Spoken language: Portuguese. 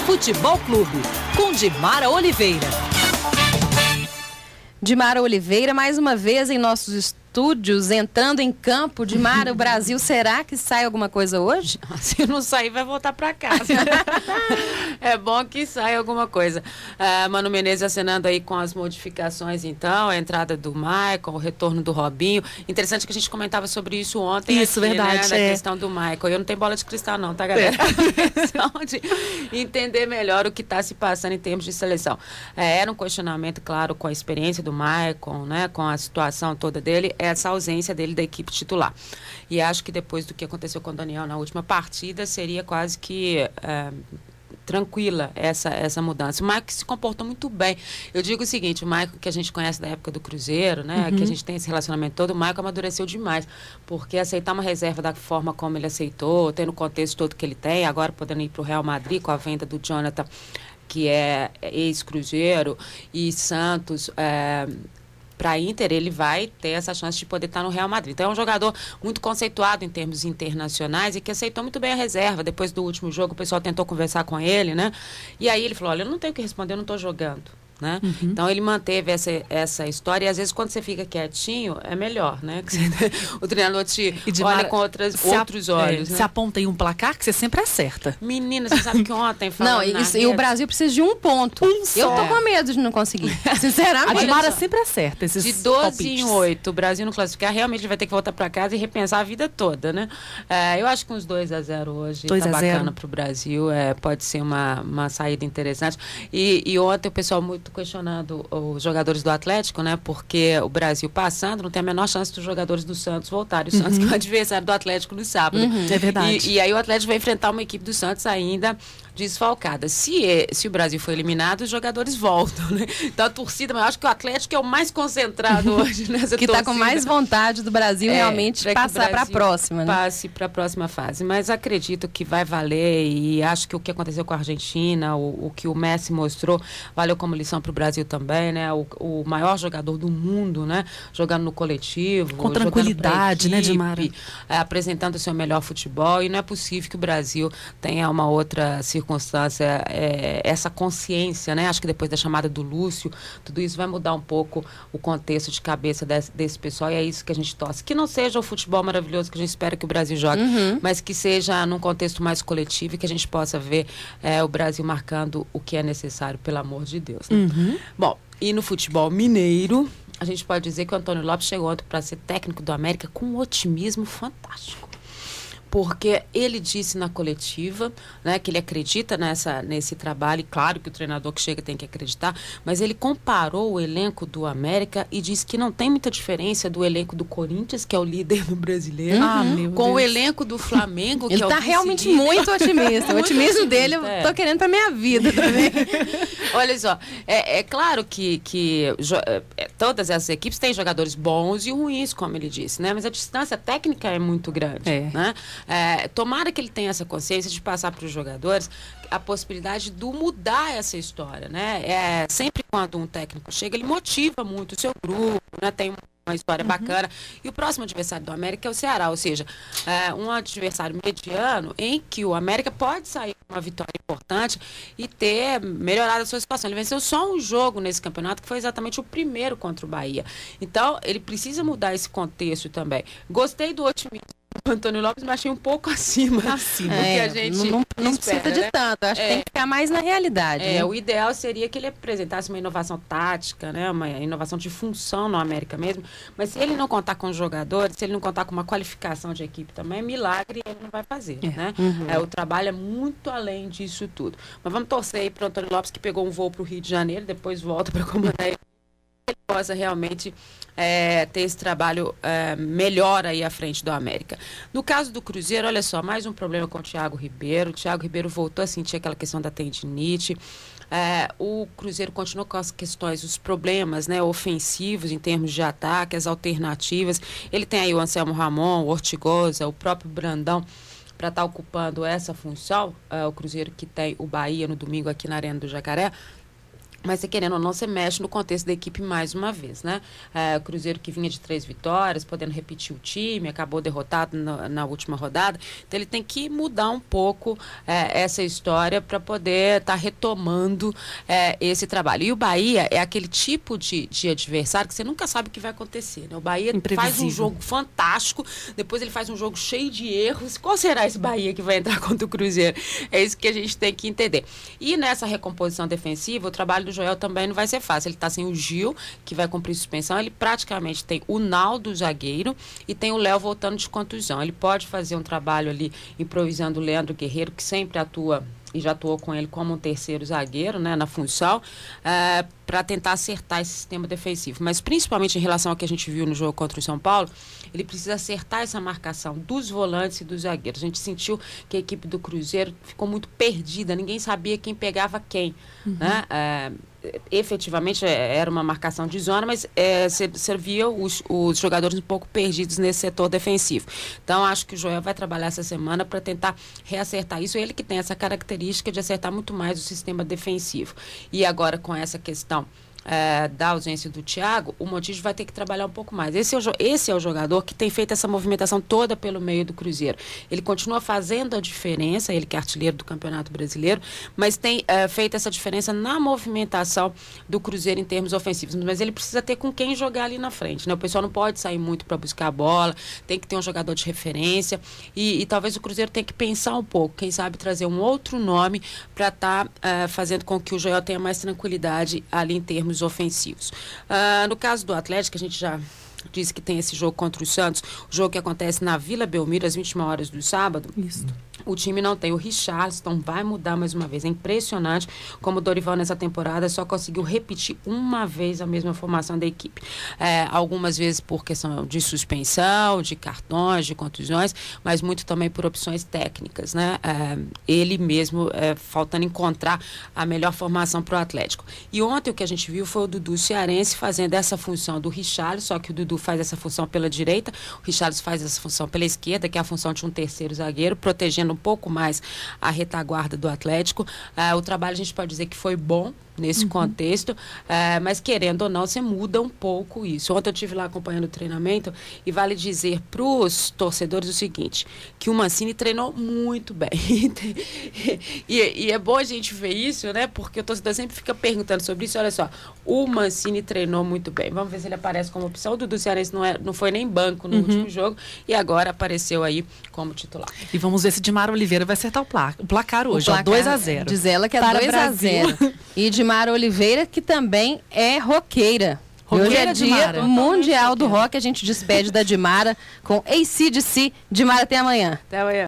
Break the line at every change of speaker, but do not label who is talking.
Futebol Clube, com Dimara Oliveira.
Dimara Oliveira, mais uma vez em nossos estúdios, entrando em campo. Dimara, o Brasil, será que sai alguma coisa hoje?
Se não sair, vai voltar para casa. É bom que saia alguma coisa. Mano Menezes acenando aí com as modificações, então, a entrada do Maicon, o retorno do Robinho. Interessante que a gente comentava sobre isso ontem.
Isso,
aqui,
verdade.
Né, da questão do Maicon. Eu não tenho bola de cristal não, tá, galera? Questão de entender melhor o que está se passando em termos de seleção. Era um questionamento, claro, com a experiência do Maicon, né, com a situação toda dele, essa ausência dele da equipe titular. E acho que depois do que aconteceu com o Daniel na última partida, seria quase que tranquila essa mudança. O Maicon se comportou muito bem. Eu digo o seguinte, o Maicon que a gente conhece da época do Cruzeiro, né, que a gente tem esse relacionamento todo, o Maicon amadureceu demais, porque aceitar uma reserva da forma como ele aceitou, tendo o contexto todo que ele tem, agora podendo ir para o Real Madrid com a venda do Jonathan, que é ex-Cruzeiro, e Santos, para a Inter, ele vai ter essa chance de poder estar no Real Madrid. Então é um jogador muito conceituado em termos internacionais e que aceitou muito bem a reserva. Depois do último jogo, o pessoal tentou conversar com ele, né? E aí ele falou, olha, eu não tenho o que responder, eu não estou jogando. Né? Então ele manteve essa história, e às vezes quando você fica quietinho é melhor, né? Que o treinador te olha com outros olhos, né?
Você aponta aí um placar que você sempre acerta.
Menina, você sabe que ontem
não, e o Brasil precisa de um ponto. Eu tô com medo de não conseguir. Sinceramente.
A Dimara sempre acerta esses
de 12
palpites.
em 8, o Brasil não classificar, realmente ele vai ter que voltar para casa e repensar a vida toda, né? Eu acho que uns 2-0 hoje tá bacana pro Brasil, pode ser uma saída interessante. E ontem o pessoal muito questionando os jogadores do Atlético, né? Porque o Brasil passando, não tem a menor chance dos jogadores do Santos voltarem. O Santos que é o adversário do Atlético no sábado.
É verdade.
E aí o Atlético vai enfrentar uma equipe do Santos ainda desfalcada. Se o Brasil for eliminado, os jogadores voltam, né? Então a torcida, mas eu acho que o Atlético é o mais concentrado hoje nessa
que
torcida.
Está com mais vontade do Brasil realmente passar para a próxima, né?
Passe para a próxima fase. Mas acredito que vai valer, e acho que o que aconteceu com a Argentina, o que o Messi mostrou, valeu como lição para o Brasil também, né? O maior jogador do mundo, né? Jogando no coletivo.
Com tranquilidade, né, Dimara?
Apresentando o seu melhor futebol, e não é possível que o Brasil tenha uma outra circunstância, essa consciência, né? Acho que depois da chamada do Lúcio, tudo isso vai mudar um pouco o contexto de cabeça desse pessoal, e é isso que a gente torce. Que não seja o futebol maravilhoso que a gente espera que o Brasil jogue, mas que seja num contexto mais coletivo, e que a gente possa ver o Brasil marcando o que é necessário, pelo amor de Deus. Né? Bom, e no futebol mineiro, a gente pode dizer que o Antônio Lopes chegou ontem para ser técnico do América com um otimismo fantástico. Porque ele disse na coletiva, né, que ele acredita nesse trabalho, e claro que o treinador que chega tem que acreditar, mas ele comparou o elenco do América e disse que não tem muita diferença do elenco do Corinthians, que é o líder do brasileiro, com o elenco do Flamengo, que
ele
é o
tá realmente muito otimista. O otimismo dele eu tô querendo pra minha vida também.
Olha só, é claro que todas essas equipes têm jogadores bons e ruins, como ele disse, né? Mas a distância técnica é muito grande, né? Tomara que ele tenha essa consciência de passar para os jogadores a possibilidade de mudar essa história, né? Sempre quando um técnico chega, ele motiva muito o seu grupo, né? Tem uma história bacana. E o próximo adversário do América é o Ceará, ou seja, um adversário mediano em que o América pode sair com uma vitória importante e ter melhorado a sua situação. Ele venceu só um jogo nesse campeonato, que foi exatamente o primeiro contra o Bahia. Então, ele precisa mudar esse contexto também. Gostei do otimismo do Antônio Lopes, mas achei um pouco acima do que a gente
não
espera,
precisa de tanto. Acho que tem que ficar mais na realidade. Né?
O ideal seria que ele apresentasse uma inovação tática, né? Uma inovação de função no América mesmo. Mas se ele não contar com os jogadores, se ele não contar com uma qualificação de equipe também, milagre ele não vai fazer, né? O trabalho é muito além disso tudo. Mas vamos torcer aí para o Antônio Lopes, que pegou um voo para o Rio de Janeiro, depois volta para comandar ele possa realmente ter esse trabalho melhor aí à frente do América. No caso do Cruzeiro, olha só, mais um problema com o Thiago Ribeiro. O Thiago Ribeiro voltou a sentir aquela questão da tendinite. O Cruzeiro continuou com as questões, os problemas, né, ofensivos em termos de ataque, as alternativas. Ele tem aí o Anselmo Ramon, o Ortigosa, o próprio Brandão, para estar ocupando essa função. O Cruzeiro que tem o Bahia no domingo aqui na Arena do Jacaré. Mas, você querendo ou não, você mexe no contexto da equipe mais uma vez, né? O Cruzeiro que vinha de 3 vitórias, podendo repetir o time, acabou derrotado na última rodada. Então, ele tem que mudar um pouco essa história para poder estar retomando esse trabalho. E o Bahia é aquele tipo de adversário que você nunca sabe o que vai acontecer, né? O Bahia faz um jogo fantástico, depois ele faz um jogo cheio de erros. Qual será esse Bahia que vai entrar contra o Cruzeiro? É isso que a gente tem que entender. E nessa recomposição defensiva, o trabalho do Joel também não vai ser fácil. Ele está sem o Gil, que vai cumprir suspensão. Ele praticamente tem o Naldo, zagueiro, e tem o Léo voltando de contusão. Ele pode fazer um trabalho ali improvisando o Leandro Guerreiro, que sempre atua e já atuou com ele como um terceiro zagueiro, né, na função, para tentar acertar esse sistema defensivo. Mas principalmente em relação ao que a gente viu no jogo contra o São Paulo, ele precisa acertar essa marcação dos volantes e dos zagueiros. A gente sentiu que a equipe do Cruzeiro ficou muito perdida, ninguém sabia quem pegava quem, né? Efetivamente era uma marcação de zona, mas você via os jogadores um pouco perdidos nesse setor defensivo. Então, acho que o Joel vai trabalhar essa semana para tentar reacertar isso. Ele que tem essa característica de acertar muito mais o sistema defensivo. E agora, com essa questão da ausência do Thiago, o Montijo vai ter que trabalhar um pouco mais. Esse é o jogador que tem feito essa movimentação toda pelo meio do Cruzeiro. Ele continua fazendo a diferença, ele que é artilheiro do Campeonato Brasileiro, mas tem feito essa diferença na movimentação do Cruzeiro em termos ofensivos. Mas ele precisa ter com quem jogar ali na frente, né? O pessoal não pode sair muito para buscar a bola, tem que ter um jogador de referência e talvez o Cruzeiro tenha que pensar um pouco, quem sabe trazer um outro nome para estar fazendo com que o Joel tenha mais tranquilidade ali em termos ofensivos. No caso do Atlético, a gente já disse que tem esse jogo contra o Santos, o jogo que acontece na Vila Belmiro às 21 horas do sábado.
Isso.
O time não tem o Richarlison, vai mudar mais uma vez. É impressionante como o Dorival nessa temporada só conseguiu repetir uma vez a mesma formação da equipe. Algumas vezes por questão de suspensão, de cartões, de contusões, mas muito também por opções técnicas, né? Ele mesmo faltando encontrar a melhor formação para o Atlético. E ontem o que a gente viu foi o Dudu Cearense fazendo essa função do Richarlison, só que o Dudu faz essa função pela direita, o Richarlison faz essa função pela esquerda, que é a função de um terceiro zagueiro, protegendo um pouco mais a retaguarda do Atlético. O trabalho a gente pode dizer que foi bom nesse contexto, mas querendo ou não, você muda um pouco isso. Ontem eu estive lá acompanhando o treinamento e vale dizer para os torcedores o seguinte, que o Mancini treinou muito bem. e é bom a gente ver isso, né? Porque o torcedor sempre fica perguntando sobre isso. Olha só, o Mancini treinou muito bem. Vamos ver se ele aparece como opção. O Dudu Cearense não foi nem banco no último jogo e agora apareceu aí como titular.
E vamos ver se Dimara Oliveira vai acertar o placar hoje, 2-0.
Diz ela que é 2-0. E Dimara Oliveira, que também é roqueira. Hoje é dia
Dimara.
mundial do rock. A gente despede da Dimara com AC/DC. Dimara, até amanhã.
Até amanhã.